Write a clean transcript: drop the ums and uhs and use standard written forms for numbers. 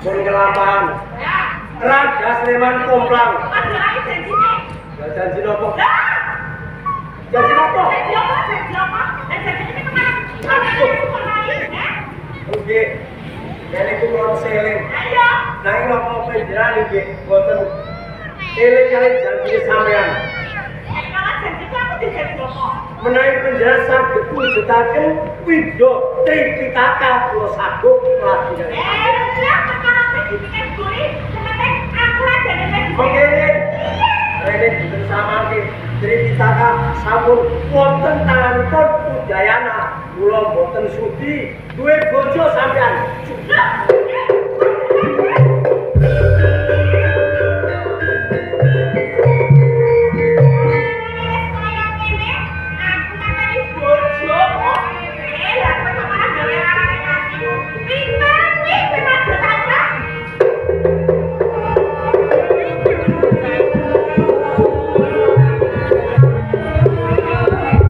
pun kelamaan. Raja Sleman Komplang. Ya janji nopo? Janji nopo? Oke. Jadi ku kula seling. Nah ini nopo penjelasan nggih boten eling kali janji sampean. Menawi penjelasan saged wujutaken Widya Tripitaka kula saged nglajengaken. Mengene rene dipunsamake Tripitaka sampun wonten tanganipun Udayana kula boten sudi duwe bojo sampean.